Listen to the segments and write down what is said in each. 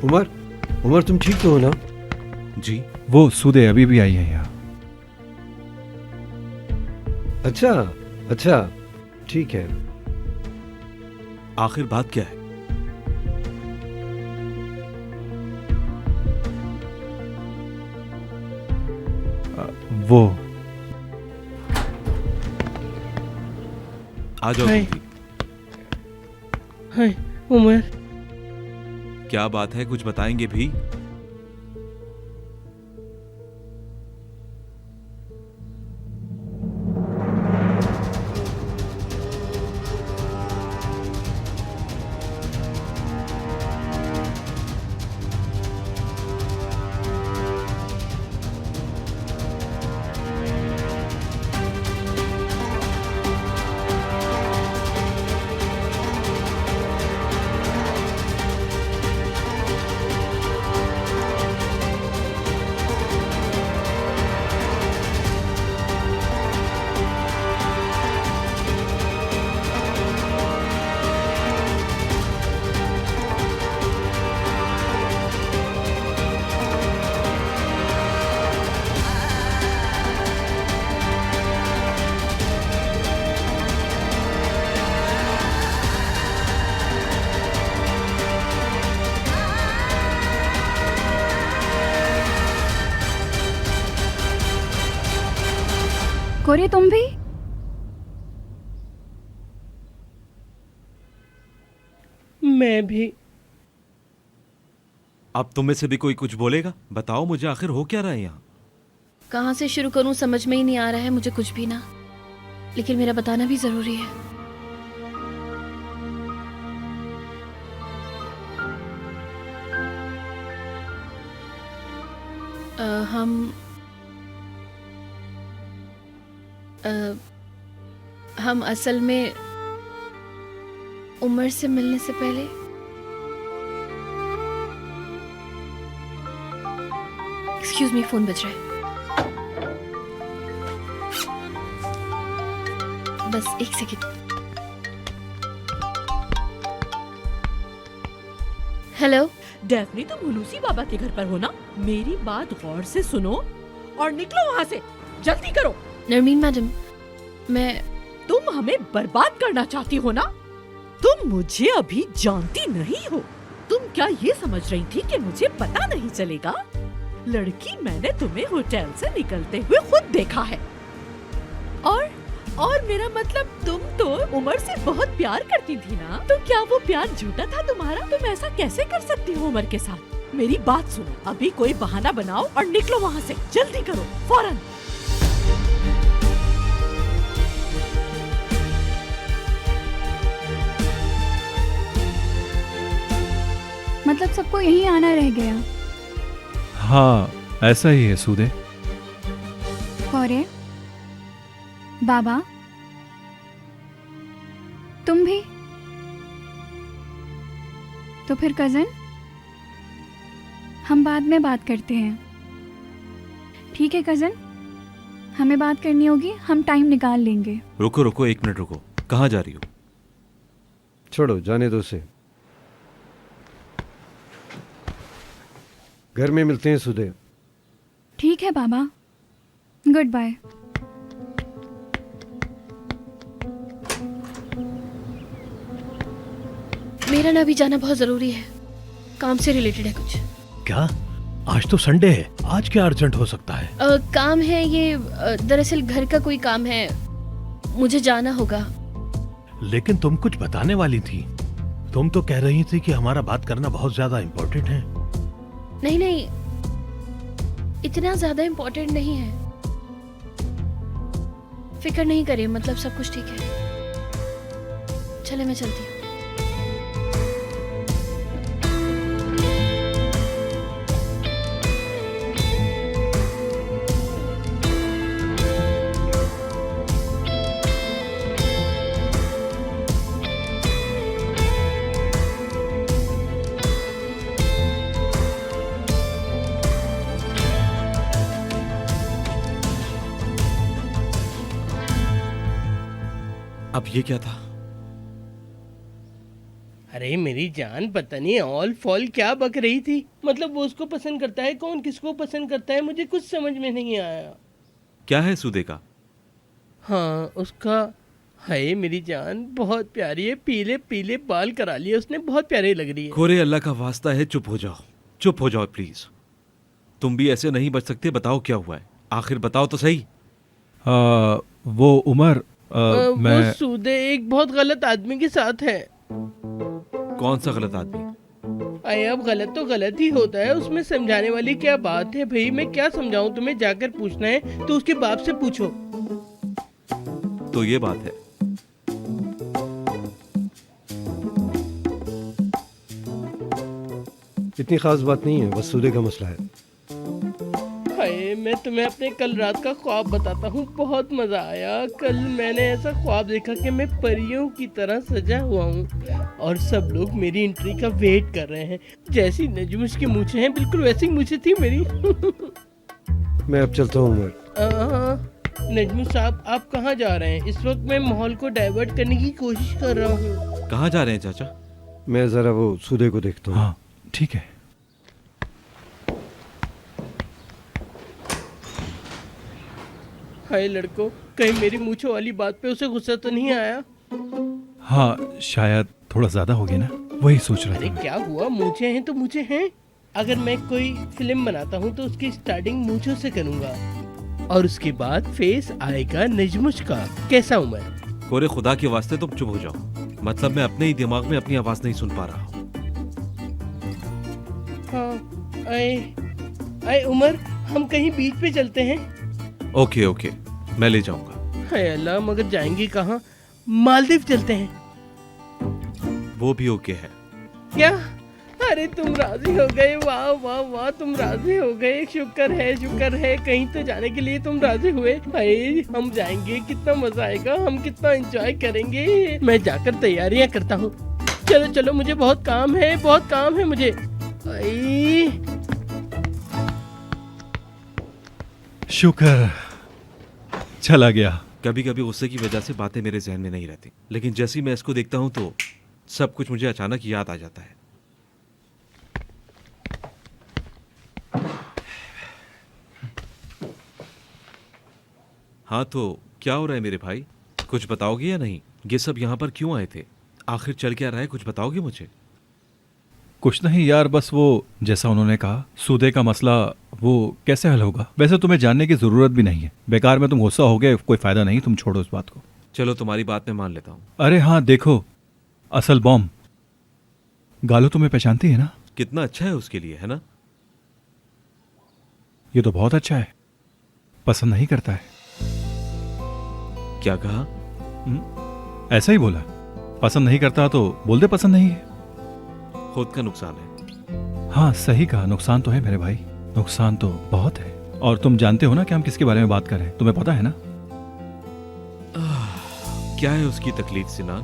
उमर, उमर तुम ठीक तो हो ना? जी। वो सूदे अभी भी आई है यहाँ। अच्छा अच्छा, ठीक है। आखिर बात क्या है? वो आ जाओ हाय। तुम भी। हाय उमर, क्या बात है, कुछ बताएंगे भी? कोरी तुम भी? मैं भी। अब तुम में से भी कोई कुछ बोलेगा? बताओ मुझे, आखिर हो क्या रहा है यहाँ? कहाँ से शुरू करूं समझ में ही नहीं आ रहा है मुझे कुछ भी ना, लेकिन मेरा बताना भी जरूरी है। हम असल में उमर से मिलने से पहले एक्सक्यूज मी, फोन बज रहा है। बस एक सेकंड। हेलो। डेफनी, तुम हुलूसी बाबा के घर पर हो ना? मेरी बात गौर से सुनो और निकलो वहाँ से, जल्दी करो। नरमीन मैडम, मैं तुम हमें बर्बाद करना चाहती हो ना? तुम मुझे अभी जानती नहीं हो। तुम क्या ये समझ रही थी कि मुझे पता नहीं चलेगा? लड़की, मैंने तुम्हें होटल से निकलते हुए खुद देखा है। और मेरा मतलब, तुम तो उमर से बहुत प्यार करती थी ना? तो क्या वो प्यार झूठा था तुम्हारा? तुम ऐसा कैसे कर सकती हो उमर के साथ? मेरी बात सुनो, अभी कोई बहाना बनाओ और निकलो वहाँ से, जल्दी करो, फौरन। मतलब सबको यहीं आना रह गया? हाँ, ऐसा ही है सूदे। कोरे, बाबा, तुम भी? तो फिर कजन, हम बाद में बात करते हैं, ठीक है कजन? हमें बात करनी होगी, हम टाइम निकाल लेंगे। रुको रुको, एक मिनट रुको। कहाँ जा रही हो? छोड़ो, जाने दो उसे। घर में मिलते हैं सुदे। ठीक है बाबा, गुड बाय। मेरा ना भी जाना बहुत जरूरी है, काम से रिलेटेड है कुछ। क्या? आज तो संडे है, आज क्या अर्जेंट हो सकता है? काम है ये, दरअसल घर का कोई काम है, मुझे जाना होगा। लेकिन तुम कुछ बताने वाली थी। तुम तो कह रही थी कि हमारा बात करना बहुत ज्यादा इम्पोर्टेंट है। नहीं नहीं, इतना ज्यादा इम्पोर्टेंट नहीं है, फिक्र नहीं करिए, मतलब सब कुछ ठीक है। चले, मैं चलती हूँ। अब ये क्या था? अरे मेरी जान, पता नहीं ऑल फॉल क्या बक रही थी। मतलब वो उसको पसंद करता है, कौन किसको पसंद करता है, मुझे कुछ समझ में नहीं आया। क्या है सूदे का? हाँ उसका, हाय मेरी जान बहुत प्यारी है, पीले पीले बाल करा लिए उसने, बहुत प्यारी लग रही है। कोरे अल्लाह का वास्ता है, चुप हो जाओ, चुप हो जाओ प्लीज। तुम भी ऐसे नहीं बच सकते। बताओ क्या हुआ है, आखिर बताओ तो सही। वो उमर मैं वो सूदे एक बहुत गलत आदमी के साथ है। कौन सा गलत आदमी? अरे अब गलत तो गलत ही होता है, उसमें समझाने वाली क्या बात है भाई, मैं क्या समझाऊं तुम्हें, जाकर पूछना है तो उसके बाप से पूछो। तो ये बात है। इतनी खास बात नहीं है, बस सूदे का मसला है। हाय मैं तुम्हें अपने कल रात का ख्वाब बताता हूँ, बहुत मजा आया। कल मैंने ऐसा ख्वाब देखा कि मैं परियों की तरह सजा हुआ हूँ और सब लोग मेरी एंट्री का वेट कर रहे हैं। जैसी नजमुश की मूछें हैं बिल्कुल वैसी मूछें थी मेरी। मैं अब चलता हूँ उमर। नजमुश साहब आप कहाँ जा रहे हैं? इस वक्त मैं माहौल को डाइवर्ट करने की कोशिश कर रहा हूँ। कहाँ जा रहे हैं चाचा? मैं जरा वो सूदे को देखता हूँ। हाँ ठीक है। हाय लड़कों, कहीं मेरी मूछों वाली बात पे उसे गुस्सा तो नहीं आया? हाँ शायद थोड़ा ज्यादा हो गया ना, वही सोच रहा अरे था मैं। क्या हुआ, मूछें हैं तो मूछें हैं। अगर मैं कोई फिल्म बनाता हूँ तो उसकी स्टार्टिंग मूछों से करूंगा और उसके बाद फेस आएगा नजमुश का। कैसा हूँ मैं? कोरे खुदा के वास्ते तुम चुप हो जाओ। मतलब मैं अपने ही दिमाग में अपनी आवाज नहीं सुन पा रहा हूँ। हाँ आए आए उमर, हम कहीं बीच पे चलते हैं। ओके ओके, मैं ले जाऊंगा। हाय अल्लाह, मगर जाएंगे कहाँ? मालदीव चलते हैं। वो भी ओके है। क्या? अरे तुम राजी हो गए, वाह वाह वाह, तुम राजी हो गए, शुक्र है, कहीं तो जाने के लिए तुम राजी हुए। भाई हम जाएंगे, कितना मजा आएगा, हम कितना एंजॉय करेंगे। मैं जाकर तैयारियां करता हूँ। चलो चलो, मुझे बहुत काम है मुझे। आई शुक्र, चला गया। कभी कभी गुस्से की वजह से बातें मेरे जहन में नहीं रहती, लेकिन जैसे ही मैं इसको देखता हूँ तो सब कुछ मुझे अचानक याद आ जाता है। हाँ तो क्या हो रहा है मेरे भाई, कुछ बताओगे या नहीं? ये सब यहाँ पर क्यों आए थे? आखिर चल क्या रहा है, कुछ बताओगे मुझे? कुछ नहीं यार, बस वो जैसा उन्होंने कहा, सूदे का मसला वो कैसे हल होगा। वैसे तुम्हें जानने की जरूरत भी नहीं है, बेकार में तुम गुस्सा हो गए, कोई फायदा नहीं, तुम छोड़ो इस बात को। चलो तुम्हारी बात मैं मान लेता हूँ। अरे हाँ देखो, असल बॉम्ब गालो तुम्हें पहचानती है ना? कितना अच्छा है उसके लिए, है ना? ये तो बहुत अच्छा है, पसंद नहीं करता है। क्या कहा? ऐसा ही बोला, पसंद नहीं करता तो बोल दे पसंद नहीं है। खुद का नुकसान है। हाँ सही कहा, नुकसान तो है मेरे भाई, नुकसान तो बहुत है। और तुम जानते हो ना कि हम किसके बारे में बात कर रहे हैं, तुम्हें पता है ना? क्या है उसकी तकलीफ सिनान?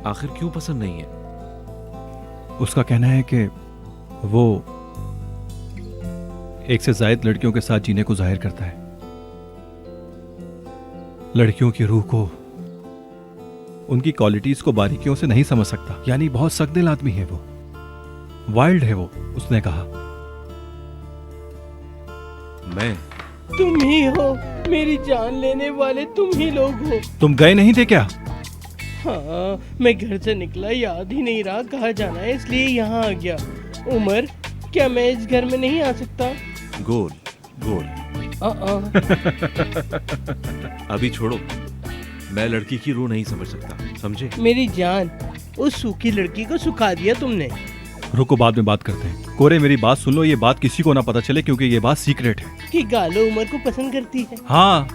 आखिर क्यों पसंद नहीं है? उसका कहना है कि वो एक से ज्यादा लड़कियों के साथ जीने को जाहिर करता है, लड़कियों की रूह को, उनकी क्वालिटीज को बारीकियों से नहीं समझ सकता। यानी बहुत सख्त आदमी है वो, वाइल्ड है वो, उसने कहा। मैं? तुम ही हो मेरी जान लेने वाले, तुम ही लोग हो। तुम गए नहीं थे क्या? हाँ मैं घर से निकला, याद ही नहीं रहा कहाँ जाना है, इसलिए यहाँ आ गया। उमर, क्या मैं इस घर में नहीं आ सकता? गोल गोल अभी छोड़ो, मैं लड़की की रूह नहीं समझ सकता, समझे? मेरी जान, उस सूखी लड़की को सुखा दिया तुमने। रुको, बाद में बात करते हैं। कोरे मेरी बात सुन लो, ये बात किसी को ना पता चले, क्योंकि ये बात सीक्रेट है। कि गालो उमर को पसंद करती है? हाँ।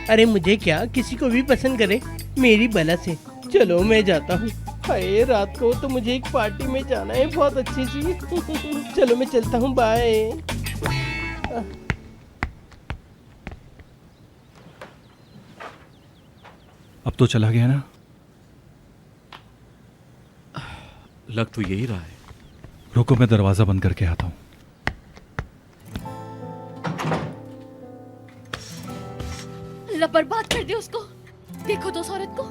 अरे मुझे क्या, किसी को भी पसंद करे, मेरी बला से। चलो मैं जाता हूँ। हाय रात को तो मुझे एक पार्टी में जाना है, बहुत अच्छी सी। चलो मैं चलता हूँ, बाय। अब तो चला गया ना? लग तो यही रहा है। रुको मैं दरवाजा बंद करके आता हूँ। ला बर्बाद कर दे उसको। देखो तो उस औरत को,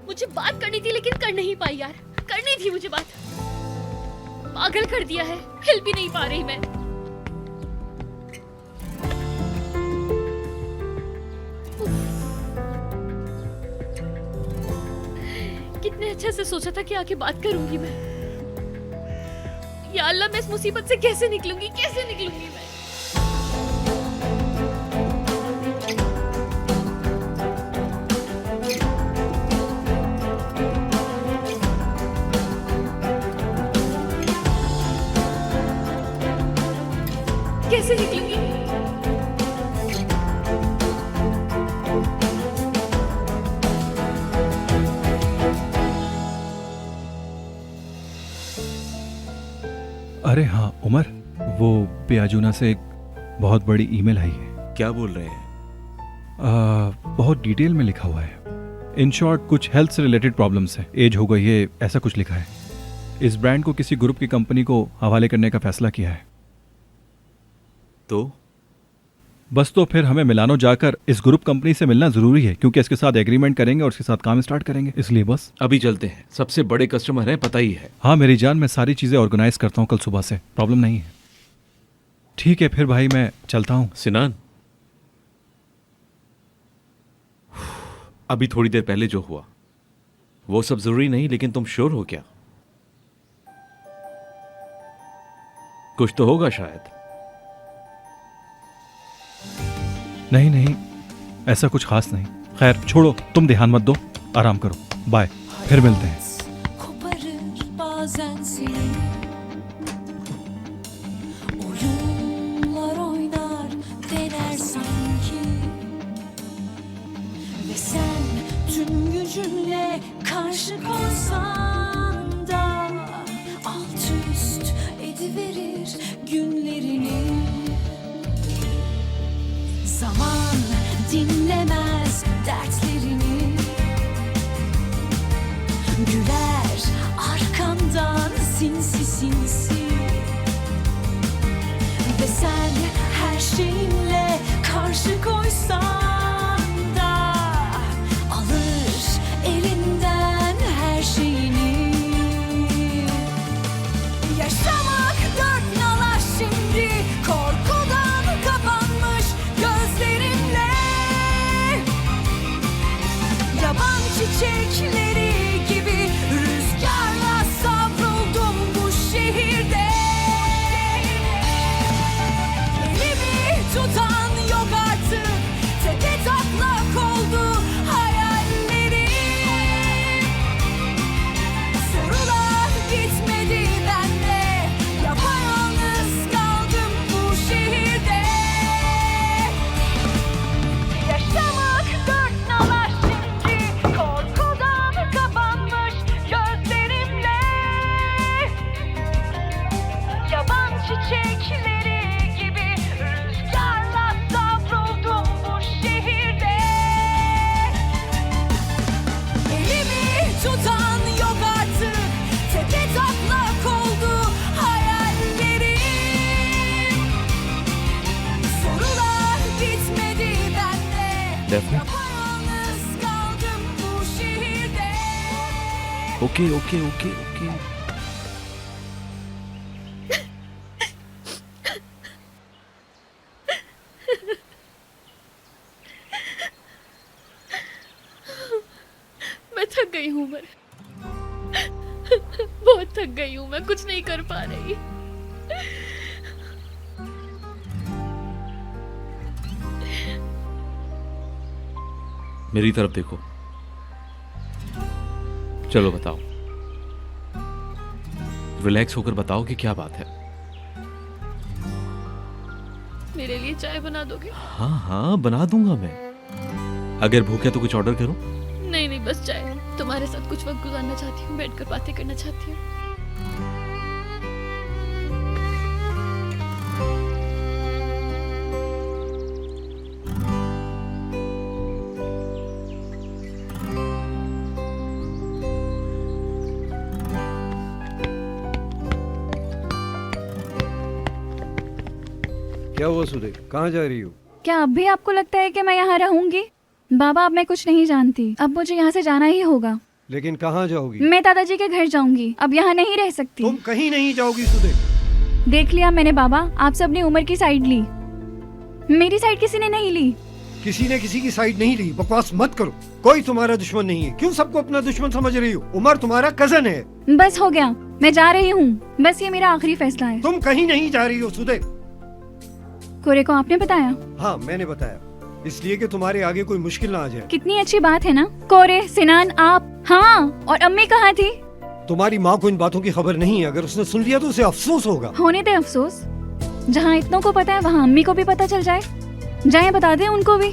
मुझे बात करनी थी लेकिन कर नहीं पाई यार, करनी थी मुझे बात। पागल कर दिया है, हिल भी नहीं पा रही मैं। कितने अच्छे से सोचा था कि आके बात करूंगी मैं। या अल्लाह, मैं इस मुसीबत से कैसे निकलूंगी, कैसे निकलूंगी मैं। कैसे निकलूंगी? अरे हाँ उमर, वो पियाजूना से एक बहुत बड़ी ईमेल आई है। क्या बोल रहे हैं? बहुत डिटेल में लिखा हुआ है। इन शॉर्ट कुछ हेल्थ से रिलेटेड प्रॉब्लम्स है, एज हो गई है, ऐसा कुछ लिखा है। इस ब्रांड को किसी ग्रुप की कंपनी को हवाले करने का फैसला किया है। तो बस तो फिर हमें मिलानो जाकर इस ग्रुप कंपनी से मिलना जरूरी है, क्योंकि इसके साथ एग्रीमेंट करेंगे और उसके साथ काम स्टार्ट करेंगे, इसलिए बस अभी चलते हैं, सबसे बड़े कस्टमर हैं, पता ही है। हाँ मेरी जान, मैं सारी चीजें ऑर्गेनाइज करता हूँ कल सुबह से, प्रॉब्लम नहीं है। ठीक है फिर भाई, मैं चलता हूँ। सिनान, अभी थोड़ी देर पहले जो हुआ वो सब जरूरी नहीं, लेकिन तुम श्योर हो क्या? कुछ तो होगा शायद। नहीं नहीं, ऐसा कुछ खास नहीं। खैर छोड़ो, तुम ध्यान मत दो, आराम करो, बाय, फिर मिलते हैं। Koparır bazen seni, oyunlar oynar dener sanki, ve sen tüm gücünle karşı koysan da alt üst ediverir günlerini. Zaman dinlemez dertlerini, güler arkandan sinsi sinsi, ve sen her şeyinle karşı koysan da alır elinden her şeyini. Yaşamak dört nala şimdi, korkudan kapanmış gözlerimle. Yaban çiçekleri gibi rüzgarla savruldum bu şehirde. Elimi tutan yok artık, tepe taklak oldu hayallerim. Sorular bitmedi bende, yapayalnız kaldım bu şehirde. Yaşamak dört nala şimdi, korkudan kapanmış gözlerimle. Yaban çiçekleri gibi rüzgarla savruldum bu şehirde. Elimi tutan yok artık, tepe taklak oldu hayallerim. Sorular bitmedi bende, Defne? yapayalnız kaldım bu şehirde. Okay okay okay okay. मैं थक गई हूँ, मैं बहुत थक गई हूँ, मैं कुछ नहीं कर पा रही। मेरी तरफ देखो, चलो बताओ, रिलैक्स होकर बताओ कि क्या बात है। मेरे लिए चाय बना दोगे? हाँ हाँ बना दूंगा मैं। अगर भूख है तो कुछ ऑर्डर करूं? नहीं नहीं, बस चाय। तुम्हारे साथ कुछ वक्त गुजारना चाहती हूँ, बैठकर बातें करना चाहती हूँ। क्या हुआ सुदे, कहाँ जा रही हो? क्या अब भी आपको लगता है कि मैं यहाँ रहूंगी? बाबा, अब मैं कुछ नहीं जानती, अब मुझे यहाँ से जाना ही होगा। लेकिन कहाँ जाओगी? मैं दादाजी के घर जाऊंगी, अब यहाँ नहीं रह सकती। तुम कहीं नहीं जाओगी सुदे। देख लिया मैंने बाबा, आपसे अपनी उम्र की साइड ली, मेरी साइड किसी ने नहीं ली। किसी ने किसी की साइड नहीं ली, बकवास मत करो। कोई तुम्हारा दुश्मन नहीं है, क्यों सबको अपना दुश्मन समझ रही हो? उमर तुम्हारा कजन है। बस हो गया, मैं जा रही हूँ, बस ये मेरा आखिरी फैसला है। तुम कहीं नहीं जा रही हो सुदे। कोरे को आपने बताया? हाँ मैंने बताया, इसलिए कि तुम्हारे आगे कोई मुश्किल ना आ जाए। कितनी अच्छी बात है ना। कोरे, सिनान, आप, हाँ, और अम्मी कहाँ थी? तुम्हारी माँ को इन बातों की खबर नहीं है, अगर उसने सुन लिया तो उसे अफसोस होगा। होने दे अफसोस, जहाँ इतनों को पता है वहाँ अम्मी को भी पता चल जाए। जाएं बता दें उनको भी,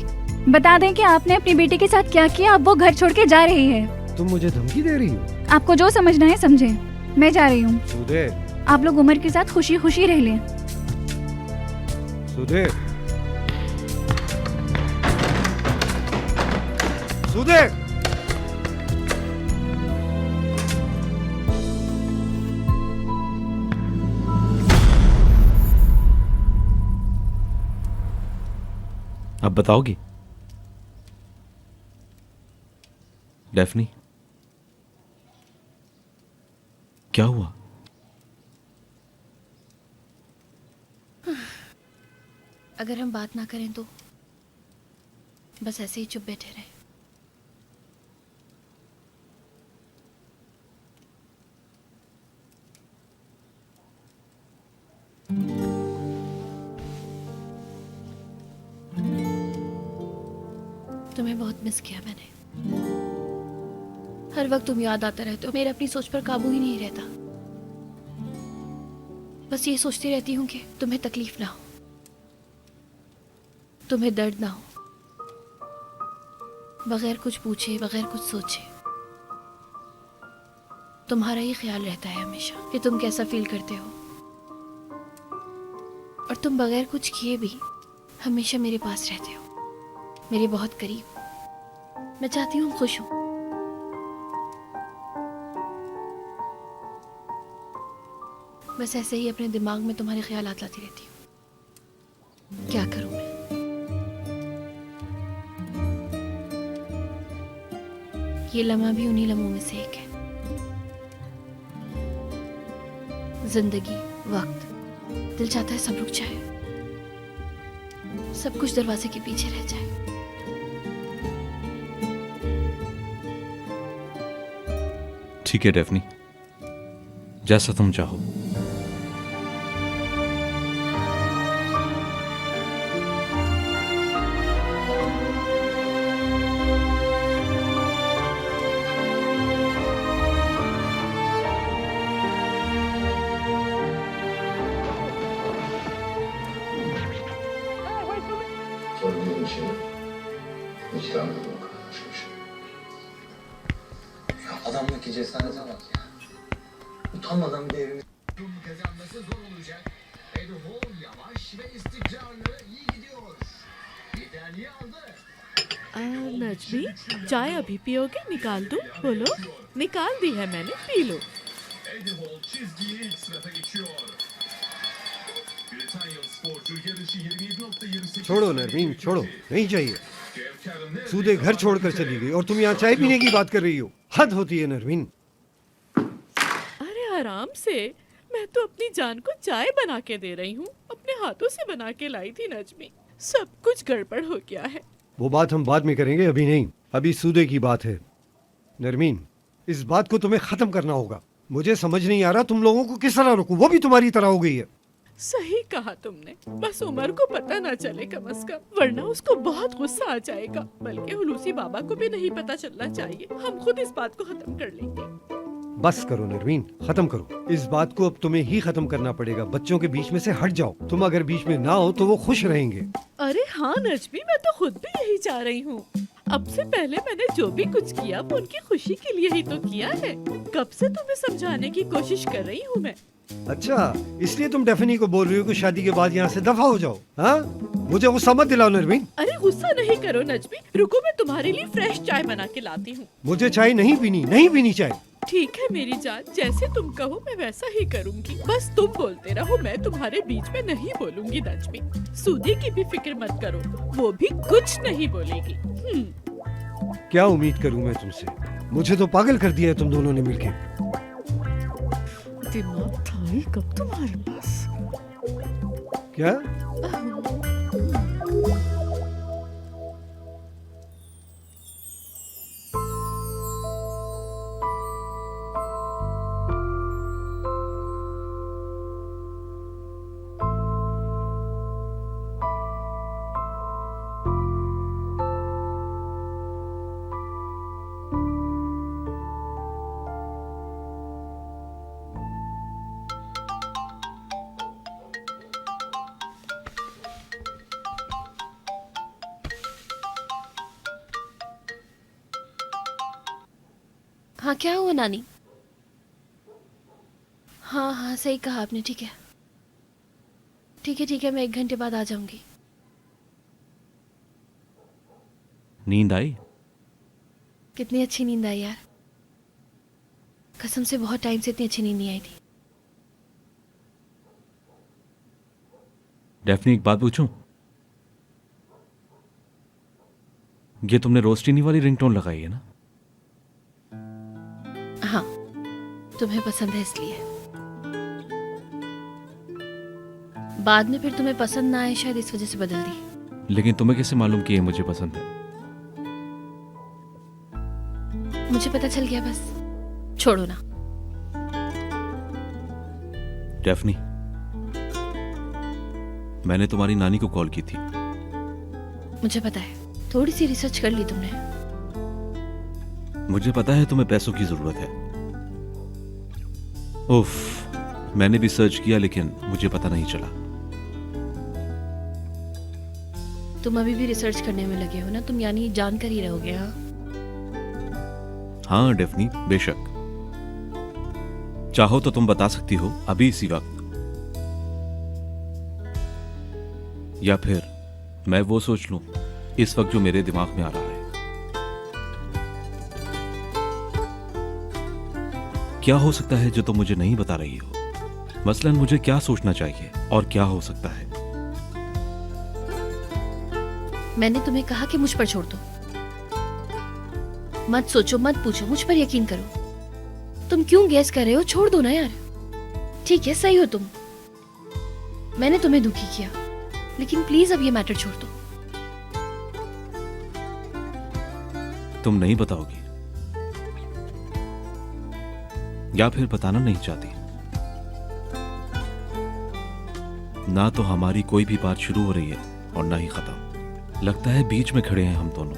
बता दें कि आपने अपनी बेटी के साथ क्या किया, अब वो घर छोड़ के जा रही है। तुम मुझे धमकी दे रही हो? आपको जो समझना है समझे, मैं जा रही हूँ। सुदे, आप लोग उमर के साथ खुशी खुशी रह लें। सुदे, सुदे, अब बताओगी? डेफनी, क्या हुआ? अगर हम बात ना करें तो बस ऐसे ही चुप बैठे रहे। तुम्हें बहुत मिस किया मैंने। हर वक्त तुम याद आते रहते हो, मेरे अपनी सोच पर काबू ही नहीं रहता। बस ये सोचती रहती हूँ कि तुम्हें तकलीफ ना हो, तुम्हें दर्द ना हो, बगैर कुछ पूछे, बगैर कुछ सोचे। तुम्हारा ही ख्याल रहता है हमेशा कि तुम कैसा फील करते हो, और तुम बगैर कुछ किए भी हमेशा मेरे पास रहते हो, मेरे बहुत करीब। मैं चाहती हूँ खुश हूँ। बस ऐसे ही अपने दिमाग में तुम्हारे ख्यालात लाती रहती हूँ। क्या करूँ मैं? ये लम्हा भी उन्हीं लम्हों में से एक है। जिंदगी, वक्त, दिल चाहता है सब रुक जाए, सब कुछ दरवाजे के पीछे रह जाए। ठीक है डेफनी, जैसा तुम चाहो। Sorduğun için vicdan bulmak ya adamdaki cesarete bak ya. Utanmadan bir evimiz kazanması zor olacak. Edhol yavaş ve istikrarlı iyi gidiyor. Liderliği aldı. Najmi, चाय अभी पियोगे? निकाल दूं? बोलो। निकाल दी है मैंने, P low. Edhol çizgiyi ilk sırata geçiyor. Britanya sporcu yarışı 27.28. छोड़ो नरमीन, छोड़ो, नहीं चाहिए। सूदे घर छोड़कर चली गई और तुम यहाँ चाय पीने की बात कर रही हो। हद होती है नरमीन। अरे आराम से, मैं तो अपनी जान को चाय बना के दे रही हूँ, अपने हाथों से बना के लाई थी नजमी। सब कुछ गड़बड़ हो गया है। वो बात हम बाद में करेंगे, अभी नहीं। अभी सूदे की बात है। नरमीन, इस बात को तुम्हें खत्म करना होगा। मुझे समझ नहीं आ रहा तुम लोगों को किस तरह रोकूं, वो भी तुम्हारी तरह हो गई है। सही कहा तुमने, बस उमर को पता ना चले कम से कम, वरना उसको बहुत गुस्सा आ जाएगा। बल्कि हुलूसी बाबा को भी नहीं पता चलना चाहिए। हम खुद इस बात को खत्म कर लेंगे। बस करो नरमीन, खत्म करो। इस बात को अब तुम्हें ही खत्म करना पड़ेगा। बच्चों के बीच में से हट जाओ। तुम अगर बीच में ना हो तो वो खुश रहेंगे। अरे हाँ नजमी, मैं तो खुद भी यही चाह रही हूँ। अब से पहले मैंने जो भी कुछ किया वो उनकी खुशी के लिए ही तो किया है। कब से तुम्हें समझाने की कोशिश कर रही हूँ मैं। अच्छा, इसलिए तुम डेफनी को बोल रही हो कि शादी के बाद यहाँ से दफा हो जाओ? हाँ, मुझे गुस्सा मत दिलाओ नरमीन। अरे गुस्सा नहीं करो नजमी, रुको मैं तुम्हारे लिए फ्रेश चाय बना के लाती हूँ। मुझे चाय नहीं पीनी, नहीं पीनी चाय। ठीक है मेरी जान, जैसे तुम कहो मैं वैसा ही करूँगी। बस तुम बोलते रहो, मैं तुम्हारे बीच में नहीं बोलूंगी नजमी। सूदी की भी फिक्र मत करो, वो भी कुछ नहीं बोलेगी। क्या उम्मीद करूँ मैं तुमसे? मुझे तो पागल कर दिया है तुम दोनों ने मिलके। दिमाग था ही कब तुम्हारे पास? क्या? हाँ क्या हुआ नानी? हाँ हाँ सही कहा आपने। ठीक है ठीक है, मैं 1 घंटे बाद आ जाऊंगी। नींद आई? कितनी अच्छी नींद आई यार, कसम से बहुत टाइम से इतनी अच्छी नींद नहीं आई थी। डेफनी एक बात पूछूं? ये तुमने रोस्टिनी वाली रिंगटोन लगाई है ना? हाँ तुम्हें पसंद है इसलिए। बाद में फिर तुम्हें पसंद ना आए शायद इस वजह से बदल दी। लेकिन तुम्हें कैसे मालूम कि ये मुझे पसंद है? मुझे पता चल गया बस, छोड़ो ना। डेफनी, मैंने तुम्हारी नानी को कॉल की थी। मुझे पता है, थोड़ी सी रिसर्च कर ली तुमने। मुझे पता है तुम्हें पैसों की जरूरत है। उफ, मैंने भी सर्च किया लेकिन मुझे पता नहीं चला। तुम अभी भी रिसर्च करने में लगे हो ना? तुम यानी जानकर ही रहोगे? हाँ हाँ डेफनी, बेशक। चाहो तो तुम बता सकती हो अभी इसी वक्त, या फिर मैं वो सोच लूं इस वक्त जो मेरे दिमाग में आ रहा है। क्या हो सकता है जो तुम मुझे नहीं बता रही हो? मसलन मुझे क्या सोचना चाहिए और क्या हो सकता है? मैंने तुम्हें कहा कि मुझ पर छोड़ दो, मत सोचो मत पूछो, मुझ पर यकीन करो। तुम क्यों गैस कर रहे हो? छोड़ दो ना यार। ठीक है सही हो तुम, मैंने तुम्हें दुखी किया, लेकिन प्लीज अब ये मैटर छोड़ दो। तुम नहीं बताओगी या फिर बताना नहीं चाहती? ना तो हमारी कोई भी बात शुरू हो रही है और ना ही खत्म। लगता है बीच में खड़े हैं हम दोनों।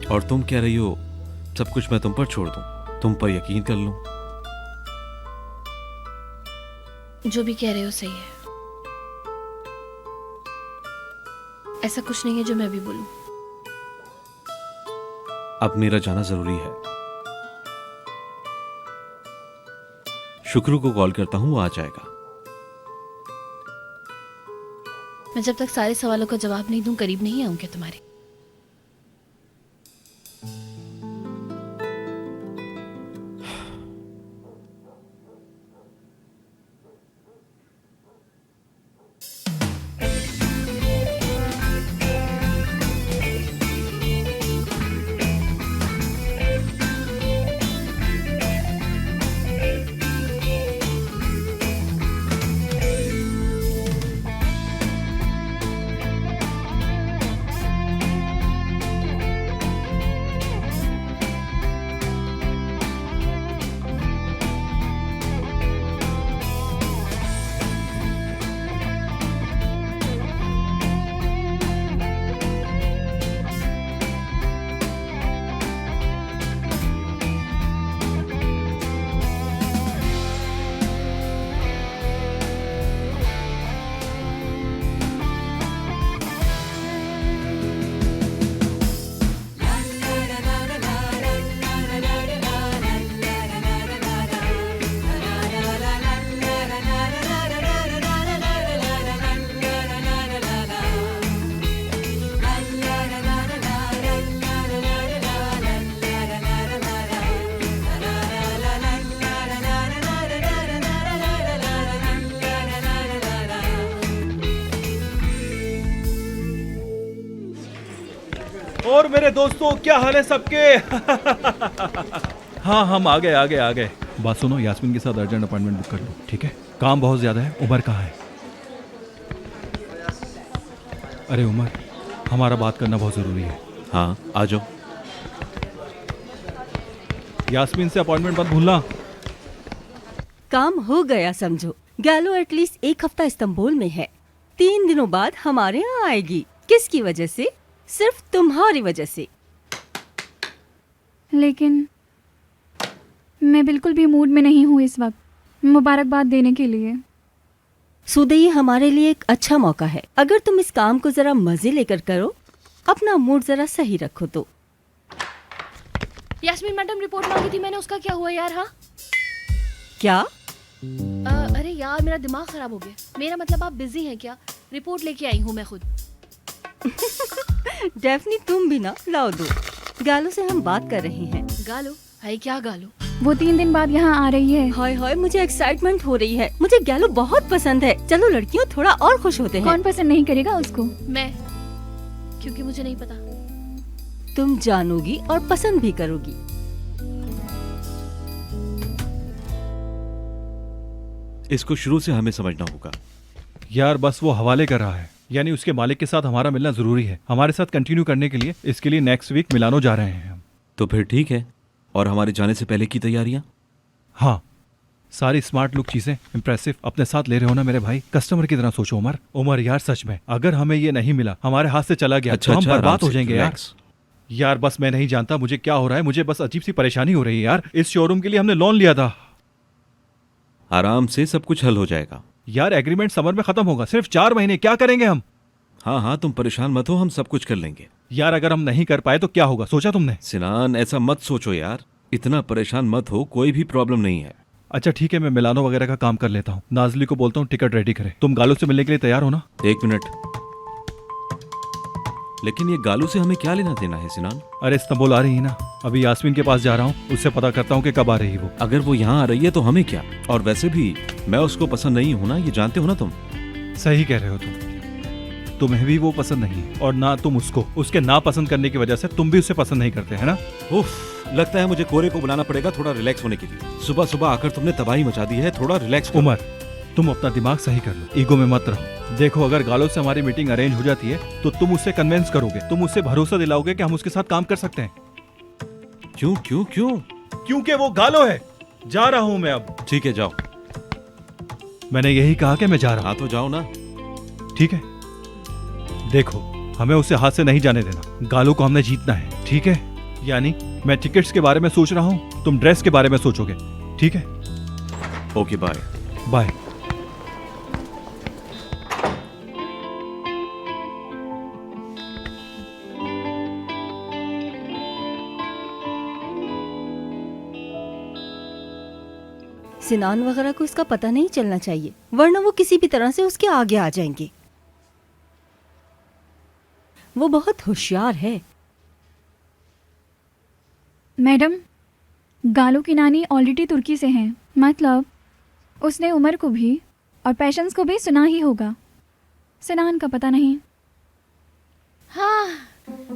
और तुम कह रही हो सब कुछ मैं तुम पर छोड़ दूं, तुम पर यकीन कर लूं। जो भी कह रहे हो सही है, ऐसा कुछ नहीं है जो मैं भी बोलूं। अब मेरा जाना जरूरी है। शुक्र को कॉल करता हूं, वो आ जाएगा। मैं जब तक सारे सवालों का जवाब नहीं दूं करीब नहीं आऊंगी तुम्हारे। और मेरे दोस्तों, क्या हाल है सबके? हाँ, हम आ गए। बात सुनो, यास्मीन के साथ अर्जेंट अपॉइंटमेंट बुक कर लो, ठीक है? काम बहुत ज्यादा है। उमर कहाँ है? अरे उमर, हमारा बात करना बहुत जरूरी है। हाँ, आ जाओ। यास्मीन से अपॉइंटमेंट मत भूलना। काम हो गया समझो। गैलो एटलीस्ट एक हफ्ता इस्तांबुल में है, 3 दिनों बाद हमारे यहाँ आएगी। किसकी वजह से? सिर्फ तुम्हारी वजह से। लेकिन मैं बिल्कुल भी मूड में नहीं हूँ इस वक्त मुबारकबाद देने के लिए। सुदे, ये हमारे लिए एक अच्छा मौका है। अगर तुम इस काम को जरा मजे लेकर करो, अपना मूड जरा सही रखो तो। यास्मीन मैडम रिपोर्ट मांगी थी मैंने, उसका क्या हुआ यार? हाँ क्या? अरे यार मेरा दिमाग खराब हो गया। मेरा मतलब आप बिजी हैं क्या? रिपोर्ट लेके आई हूँ मैं खुद। डेफनी तुम भी ना लाओ दो। गालो से हम बात कर रहे हैं। गालो? हाय क्या गालो? वो 3 दिन बाद यहाँ आ रही है। हाय हाय, मुझे एक्साइटमेंट हो रही है। मुझे गैलो बहुत पसंद है। चलो लड़कियों, थोड़ा और खुश होते हैं। कौन पसंद नहीं करेगा उसको? मैं, क्योंकि मुझे नहीं पता। तुम जानोगी और पसंद भी करोगी। इसको शुरू से हमें समझना होगा। यार बस वो हवाले कर रहा है, यानी उसके मालिक के साथ हमारा मिलना जरूरी है। हमारे साथ कंटिन्यू करने के लिए इसके लिए नेक्स्ट वीक मिलानो जा रहे हैं हम। तो फिर ठीक है। और हमारे जाने से पहले की तैयारियां? हाँ, सारी स्मार्ट लुक चीजें इम्प्रेसिव अपने साथ ले रहे हो ना मेरे भाई। कस्टमर की तरह सोचो उमर। उमर यार सच में, अगर हमें ये नहीं मिला, हमारे हाथ से चला गया, तो हम बर्बाद हो जाएंगे यार। यार बस मैं नहीं जानता मुझे क्या हो रहा है। मुझे बस अजीब सी परेशानी हो रही है यार। इस शोरूम के लिए हमने लोन लिया था। आराम से सब कुछ हल हो जाएगा। यार एग्रीमेंट समर में खत्म होगा, सिर्फ 4 महीने, क्या करेंगे हम? हाँ, तुम परेशान मत हो, हम सब कुछ कर लेंगे। यार अगर हम नहीं कर पाए तो क्या होगा, सोचा तुमने? सिनान, ऐसा मत सोचो यार, इतना परेशान मत हो, कोई भी प्रॉब्लम नहीं है। अच्छा ठीक है, मैं मिलानो वगैरह का काम कर लेता हूँ। नाजली को बोलता हूँ टिकट रेडी करे। तुम गालो से मिलने के लिए तैयार हो ना? 1 मिनट, लेकिन ये गालू से हमें क्या लेना देना है सिनान? अरे इस्तांबुल आ रही है ना, अभी यास्मीन के पास जा रहा हूँ, उससे पता करता हूँ कि कब आ रही है वो। अगर वो यहाँ आ रही है तो हमें क्या? और वैसे भी मैं उसको पसंद नहीं हूँ ना, ये जानते हो ना तुम। सही कह रहे हो तुम्हें भी वो पसंद नहीं है, और ना तुम उसको। उसके ना पसंद करने की वजह से तुम भी उसे पसंद नहीं करते है ना? उफ, लगता है मुझे कोरे को बुलाना पड़ेगा थोड़ा रिलैक्स होने के लिए। सुबह सुबह आकर तुमने तबाही मचा दी है, थोड़ा रिलैक्स। उमर, तुम अपना दिमाग सही कर लो, ईगो में मत रहो। देखो अगर गालो से हमारी मीटिंग अरेंज हो जाती है तो तुम उससे कन्विंस करोगे, तुम उससे भरोसा दिलाओगे कि हम उसके साथ काम कर सकते हैं। क्यों क्यों क्यों? क्योंकि वो गालो है। जा रहा हूं मैं अब। ठीक है जाओ। मैंने यही कहा कि मैं जा रहा। हाँ तो जाओ ना। ठीक है, देखो हमें उसे हाथ से नहीं जाने देना। गालो को हमने जीतना है, ठीक है? यानी मैं टिकट्स के बारे में सोच रहा हूँ, तुम ड्रेस के बारे में सोचोगे, ठीक है? Okay bye. बाय। सिनान वगैरह को इसका पता नहीं चलना चाहिए, वरना वो किसी भी तरह से उसके आगे आ जाएंगे। वो बहुत होशियार है। मैडम, गालो की नानी ऑलरेडी तुर्की से हैं, मतलब उसने उमर को भी और पैशंस को भी सुना ही होगा। सिनान का पता नहीं। हाँ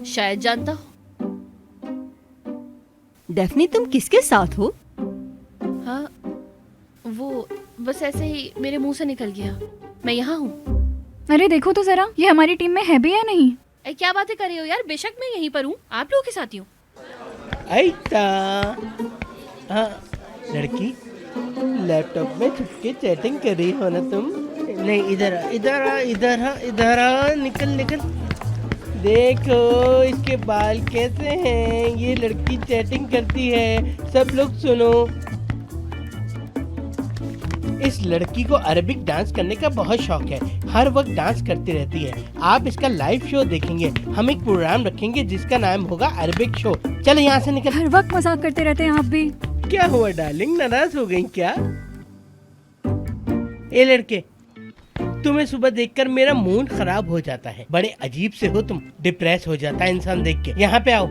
शायद जानता हो। डेफनी तुम किसके साथ हो? हाँ वो बस ऐसे ही मेरे मुंह से निकल गया। मैं यहाँ हूँ। अरे देखो तो जरा, ये हमारी टीम में है भी या नहीं? क्या बातें कर रही हो यार, बेशक मैं यहीं पर हूँ, आप लोगों के साथ ही हूँ। हाँ लड़की, लैपटॉप में छुप के चैटिंग कर रही हो ना तुम? नहीं, इधर आ, निकल। देखो इसके बाल कैसे हैं, ये लड़की चैटिंग करती है, सब लोग सुनो। इस लड़की को अरबिक डांस करने का बहुत शौक है, हर वक्त डांस करती रहती है। आप इसका लाइव शो देखेंगे, हम एक प्रोग्राम रखेंगे जिसका नाम होगा अरबिक शो। चलो यहाँ से निकल। हर वक्त मजाक करते रहते हैं आप भी। क्या हुआ डार्लिंग, नाराज हो गई क्या? ए लड़के, तुम्हें सुबह देखकर मेरा मूड खराब हो जाता है। बड़े अजीब से हो तुम, डिप्रेस हो जाता है इंसान देख के। यहाँ पे आओ।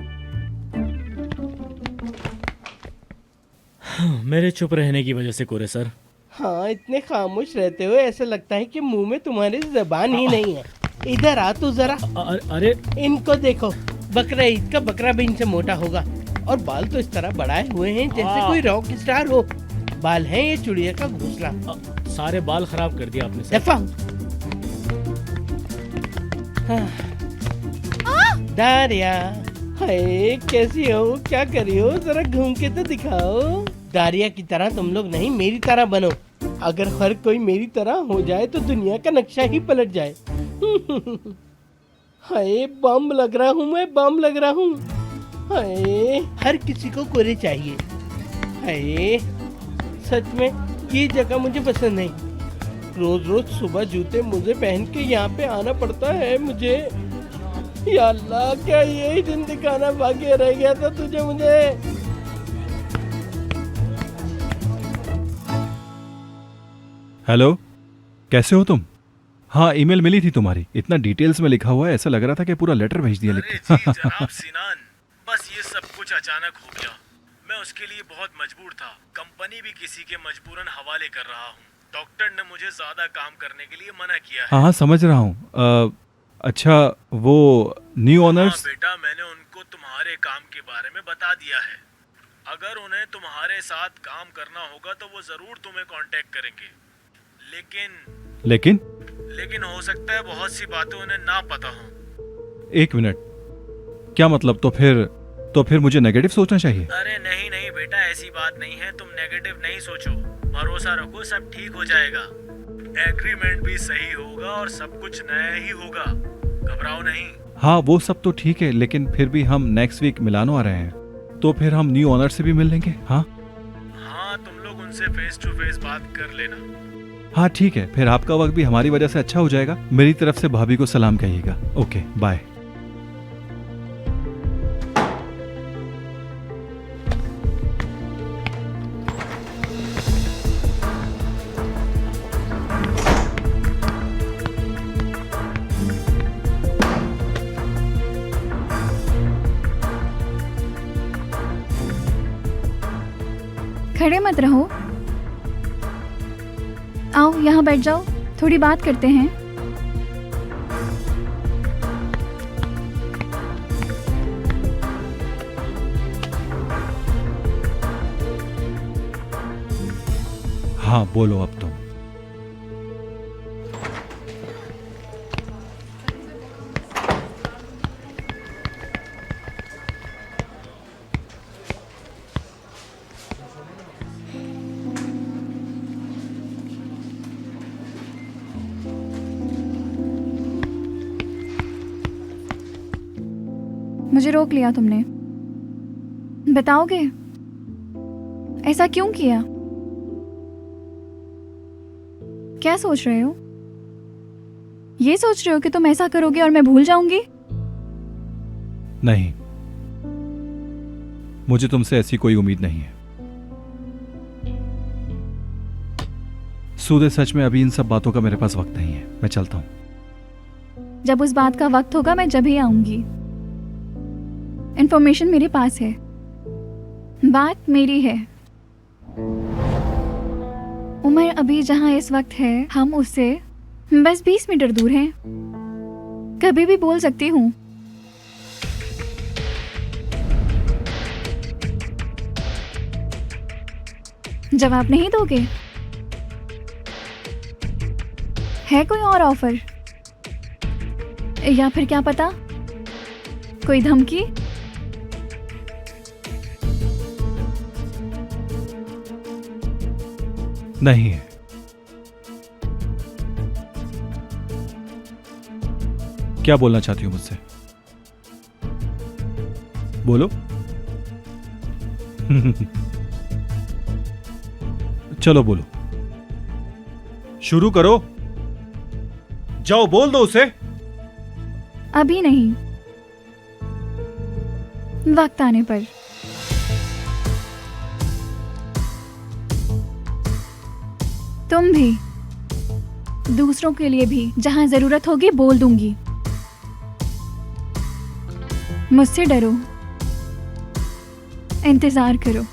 मेरे चुप रहने की वजह से कोरे सर। हाँ इतने खामोश रहते हो, ऐसा लगता है कि मुंह में तुम्हारी जबान ही नहीं है। इधर आ तू जरा। अरे इनको देखो, बकरा ईद का बकरा भी इनसे मोटा होगा और बाल तो इस तरह बढ़ाए हुए हैं जैसे कोई रॉक स्टार हो। बाल हैं ये चिड़िया का घोंसला। सारे बाल खराब कर दिया आपने सर। दफा दारिया, हाय कैसी हो, क्या कर रही हो, जरा घूम के तो दिखाओ। दारिया की तरह तुम लोग नहीं, मेरी तरह बनो। अगर हर कोई मेरी तरह हो जाए तो दुनिया का नक्शा ही पलट जाए। हाय बम लग रहा हूँ मैं, बम लग रहा हूँ। हाय हर किसी को गोरे चाहिए। हाय सच में ये जगह मुझे पसंद नहीं। रोज रोज सुबह जूते मुझे पहन के यहाँ पे आना पड़ता है मुझे। या अल्लाह, क्या यही दिन दिखाना बाकी रह गया था तुझे मुझे। हेलो, कैसे हो तुम? हाँ, ईमेल मिली थी तुम्हारी। इतना डिटेल्स में लिखा हुआ है, ऐसा लग रहा था कि पूरा लेटर भेज दिया लिख के। जनाब सिनान, बस ये सब कुछ अचानक हो गया। मैं उसके लिए बहुत मजबूर था। कंपनी भी किसी के मजबूरन हवाले कर रहा हूँ। डॉक्टर ने मुझे ज्यादा काम करने के लिए मना किया है। हाँ, समझ रहा हूँ। अच्छा, वो न्यू ओनर्स? बेटा, मैंने उनको तुम्हारे काम के बारे में बता दिया है। अगर उन्हें तुम्हारे साथ काम करना होगा तो वो जरूर तुम्हें कांटेक्ट करेंगे। लेकिन हो सकता है बहुत सी बातें उन्हें ना पता हो। एक मिनट, क्या मतलब? तो फिर मुझे नेगेटिव सोचना चाहिए? अरे नहीं बेटा, ऐसी बात नहीं है। तुम नेगेटिव नहीं सोचो, भरोसा रखो, सब ठीक हो जाएगा। एग्रीमेंट भी सही होगा और सब कुछ नया ही होगा, घबराओ नहीं। हाँ, वो सब तो ठीक है, लेकिन फिर भी हम नेक्स्ट वीक मिलानो आ रहे हैं, तो फिर हम न्यू ओनर से भी मिल लेंगे। हाँ, तुम लोग उनसे फेस टू फेस बात कर लेना। हाँ ठीक है, फिर आपका वक्त भी हमारी वजह से अच्छा हो जाएगा। मेरी तरफ से भाभी को सलाम कहिएगा। Okay, bye. खड़े मत रहो, आओ यहाँ बैठ जाओ, थोड़ी बात करते हैं। हाँ बोलो अब तुम। मुझे रोक लिया तुमने, बताओगे ऐसा क्यों किया? क्या सोच रहे हो? ये सोच रहे हो कि तुम ऐसा करोगे और मैं भूल जाऊंगी? नहीं, मुझे तुमसे ऐसी कोई उम्मीद नहीं है। सूदे, सच में अभी इन सब बातों का मेरे पास वक्त नहीं है, मैं चलता हूं। जब उस बात का वक्त होगा मैं जब ही आऊंगी। इंफॉर्मेशन मेरे पास है, बात मेरी है। उमर अभी जहां इस वक्त है, हम उससे बस 20 मीटर दूर हैं। कभी भी बोल सकती हूँ। जवाब नहीं दोगे? है कोई और ऑफर? या फिर क्या पता कोई धमकी? नहीं है। क्या बोलना चाहती हो मुझसे? बोलो। चलो बोलो, शुरू करो, जाओ बोल दो उसे। अभी नहीं, वक्त आने पर। तुम भी, दूसरों के लिए भी जहां जरूरत होगी बोल दूंगी। मुझसे डरो, इंतजार करो।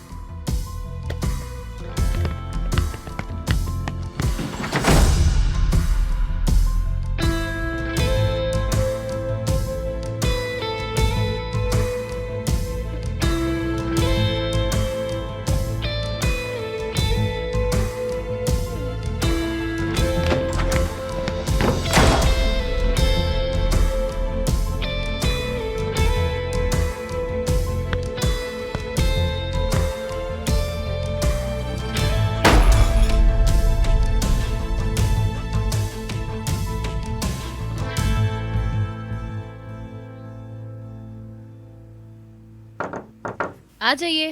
आ जाइए।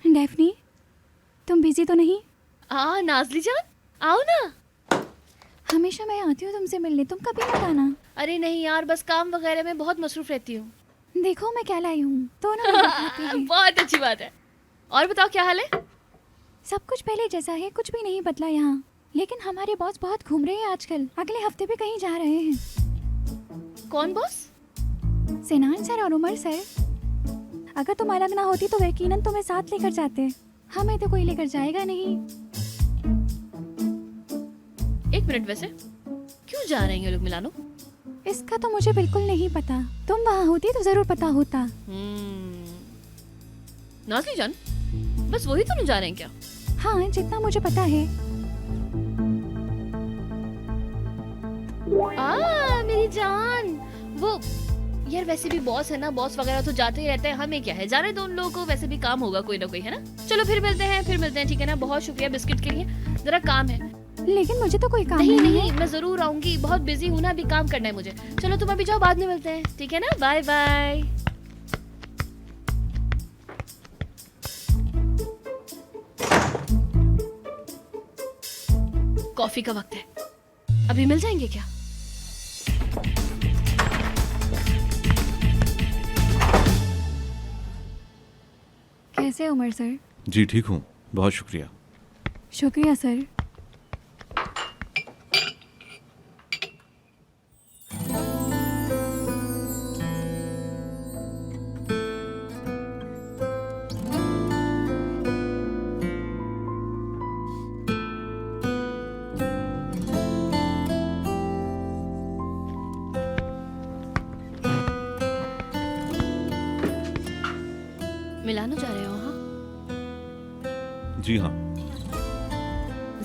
डेफनी, तुम बिजी तो नहीं? नाज़ली जान, आओ ना। हमेशा मैं आती हूँ तुमसे मिलने, तुम कभी मत आना। अरे नहीं यार, बस काम वगैरह में बहुत मसरूफ रहती हूँ। देखो मैं क्या लाई हूँ, दोनों मिलकर खाते हैं। बहुत अच्छी बात है। और बताओ क्या हाल है? सब कुछ पहले जैसा है, कुछ भी नहीं बदला यहाँ। लेकिन हमारे बॉस बहुत घूम रहे हैं आजकल, अगले हफ्ते भी कहीं जा रहे हैं। कौन बॉस? सिनान सर और उमर सर। अगर तुम अलग ना होती तो यकीनन तुम्हें साथ लेकर जाते, हमें तो कोई लेकर जाएगा नहीं। एक मिनट, वैसे क्यों जा रहे हैं ये लोग मिलानो? इसका तो मुझे बिल्कुल नहीं पता, तुम वहाँ होती तो जरूर पता होता। नाज़ली जान, बस वही तो नहीं जा रहे हैं क्या? हाँ, जितना मुझे पता है। मेरी जान, वो यार वैसे भी बॉस है ना, बॉस वगैरह तो जाते ही रहते हैं, हमें क्या है, जाने दो उन लोगों को, वैसे भी काम होगा कोई ना कोई, है ना? चलो फिर मिलते हैं, ठीक है ना? बहुत शुक्रिया बिस्किट के लिए, जरा काम है। लेकिन मुझे तो कोई काम नहीं, मैं जरूर आऊंगी, बहुत बिजी हूँ ना, अभी काम करना है मुझे। चलो तुम अभी जाओ, बाद में मिलते हैं, ठीक है ना? Bye bye. कॉफी का वक्त है, अभी मिल जाएंगे क्या? कैसे उमर सर? जी ठीक हूँ, बहुत शुक्रिया। शुक्रिया सर। मिलानो जा रहे हो? हाँ जी हाँ।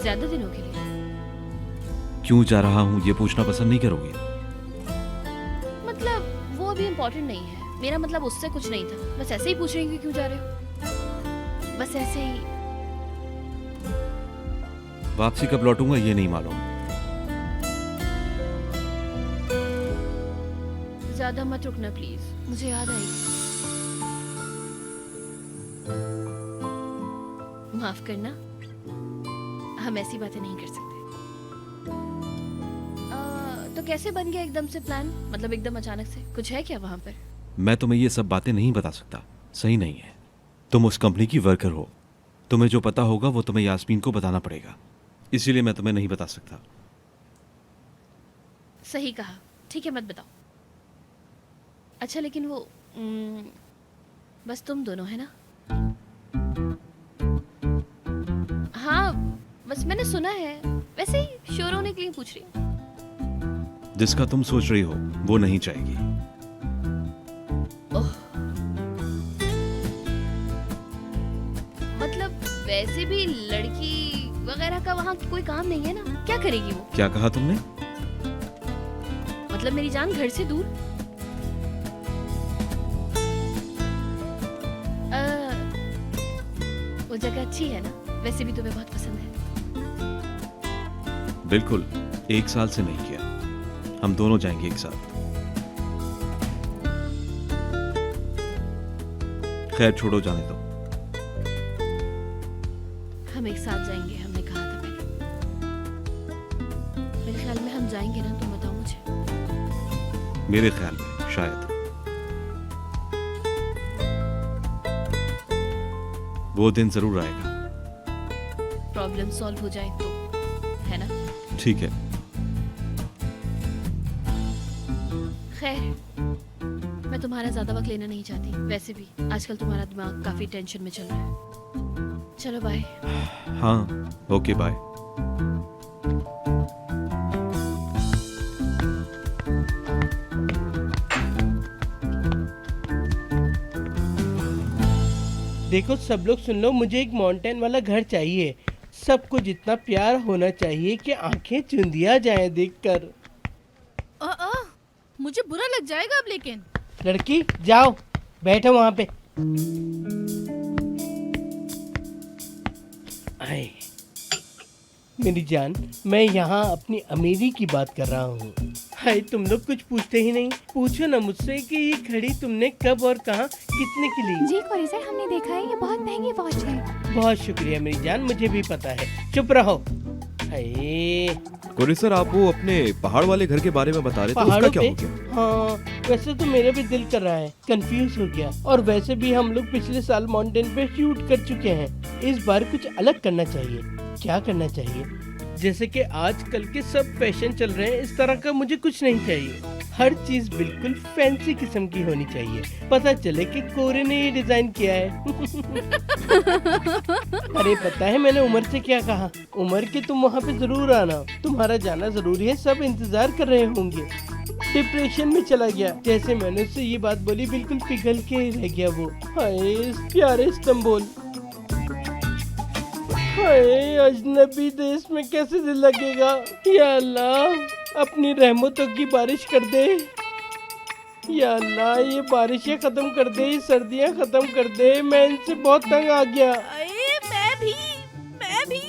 ज्यादा दिनों के लिए? क्यों जा रहा हूँ ये पूछना पसंद नहीं करोगे? मतलब वो अभी इम्पोर्टेंट नहीं है, मेरा मतलब उससे कुछ नहीं था, बस ऐसे ही पूछ रही हूँ कि क्यों जा रहे हो, बस ऐसे ही। वापसी कब लौटूंगा ये नहीं मालूम। ज्यादा मत रुकना प्लीज, मुझे याद आएगी। माफ करना, हम ऐसी बातें नहीं कर सकते। तो कैसे बन गया एकदम से प्लान, मतलब एकदम अचानक से? कुछ है क्या वहां पर? मैं तुम्हें ये सब बातें नहीं बता सकता, सही नहीं है। तुम उस कंपनी की वर्कर हो, तुम्हें जो पता होगा वो तुम्हें यास्मीन को बताना पड़ेगा, इसीलिए मैं तुम्हें नहीं बता सकता। सही कहा, ठीक है मत बताओ। अच्छा लेकिन वो बस तुम दोनों है ना? हाँ बस मैंने सुना है, वैसे ही श्योर होने के लिए पूछ रही हूँ। जिसका तुम सोच रही हो वो नहीं चाहेगी। ओह, मतलब वैसे भी लड़की वगैरह का वहाँ कोई काम नहीं है ना? क्या करेगी वो? क्या कहा तुमने? मतलब मेरी जान घर से दूर? वो जगह अच्छी है ना? वैसे भी तुम्हें बहुत पसंद है। बिल्कुल, 1 साल से नहीं किया, हम दोनों जाएंगे एक साथ। खैर छोड़ो, जाने दो। हम एक साथ जाएंगे, हमने कहा था पहले। मेरे ख्याल में हम जाएंगे ना, तुम बताओ मुझे। मेरे ख्याल में शायद वो दिन जरूर आएगा। प्रॉब्लम सॉल्व हो जाए तो, है ना? ठीक है। खैर मैं तुम्हारा ज्यादा वक्त लेना नहीं चाहती, वैसे भी आजकल तुम्हारा दिमाग काफी टेंशन में चल रहा है। चलो बाय। हाँ ओके बाय। देखो सब लोग सुन लो, मुझे एक माउंटेन वाला घर चाहिए। सबको जितना प्यार होना चाहिए कि आंखें चुंदिया जाएं देखकर। मुझे बुरा लग जाएगा अब लेकिन। लड़की जाओ बैठो वहां पे। आए मेरी जान, मैं यहाँ अपनी अमीरी की बात कर रहा हूँ। हाय, तुम लोग कुछ पूछते ही नहीं। पूछो ना मुझसे कि ये घड़ी तुमने कब और कहाँ कितने की ली? जी कोरी सर, हमने देखा है, ये बहुत महंगी वॉच है। बहुत शुक्रिया मेरी जान, मुझे भी पता है। चुप रहो। हाय, कोरी सर, आप वो अपने पहाड़ वाले घर के बारे में बता रहे थे, उसका पहाड़ों क्या पे? हो गया? हाँ, वैसे तो मेरा भी दिल कर रहा है, कंफ्यूज हो गया। और वैसे भी हम लोग पिछले साल माउंटेन पे शूट कर चुके हैं। इस बार कुछ अलग करना चाहिए। क्या करना चाहिए? जैसे कि आजकल के सब फैशन चल रहे हैं, इस तरह का मुझे कुछ नहीं चाहिए। हर चीज बिल्कुल फैंसी किस्म की होनी चाहिए। पता चले कि कोरे ने ये डिजाइन किया है। अरे पता है मैंने उमर से क्या कहा? उमर कि तुम वहाँ पे जरूर आना, तुम्हारा जाना जरूरी है, सब इंतजार कर रहे होंगे। डिप्रेशन में चला गया। जैसे मैंने उससे ये बात बोली, बिल्कुल पिघल के रह गया वो। हाय, इस प्यारे इस्तांबुल। हाय, अजनबी देश में कैसे दिल लगेगा? या अल्लाह, अपनी रहमतों की बारिश कर दे। या अल्लाह, ये बारिशें खत्म कर दे, ये सर्दियाँ खत्म कर दे। मैं इनसे बहुत तंग आ गया। मैं भी।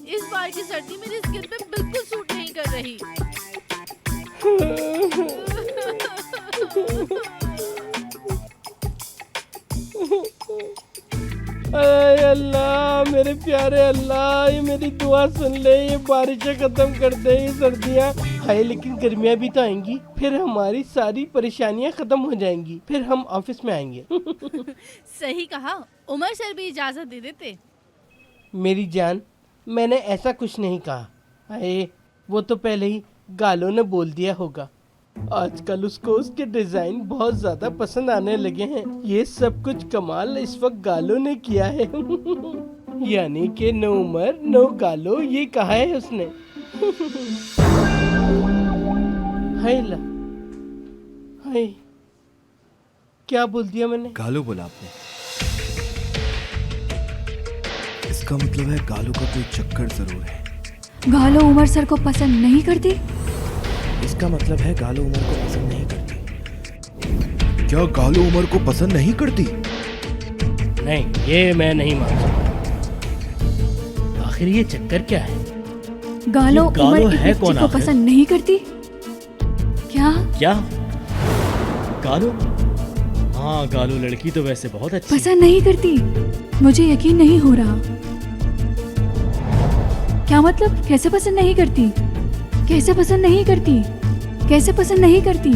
इस बार की सर्दी मेरी स्किन पे बिल्कुल सूट नहीं कर रही। अरे अल्लाह, मेरे प्यारे अल्लाह, ये मेरी दुआ सुन ले, ये बारिशें खत्म कर दे, ये सर्दियाँ। हाय, लेकिन गर्मियाँ भी तो आएंगी, फिर हमारी सारी परेशानियाँ खत्म हो जाएंगी, फिर हम ऑफिस में आएंगे। सही कहा, उमर सर भी इजाजत दे देते। मेरी जान, मैंने ऐसा कुछ नहीं कहा। हाय, वो तो पहले ही गालों ने बोल दिया होगा। आजकल उसको उसके डिजाइन बहुत ज्यादा पसंद आने लगे हैं। ये सब कुछ कमाल इस वक्त गालों ने किया है। यानी कि नो उमर नो गालो, ये कहा है उसने। हाय ला, हाय, क्या बोल दिया मैंने? गालो बोला आपने? इसका मतलब है गालो का कोई चक्कर जरूर है। गालो उमर सर को पसंद नहीं करती? इसका मतलब है गालो उमर को पसंद नहीं करती। क्या गालो उमर को पसंद नहीं करती? नहीं, ये मैं नहीं मान सकता। आखिर ये चक्कर क्या है? गालो उमर की है कौन को पसंद नहीं करती? क्या? गालो? हाँ, गालो लड़की तो वैसे बहुत अच्छी। पसंद नहीं करती? मुझे यकीन नहीं हो रहा। क्या मतलब? कैसे पसंद नहीं करती? कैसे पसंद नहीं करती? कैसे पसंद नहीं करती?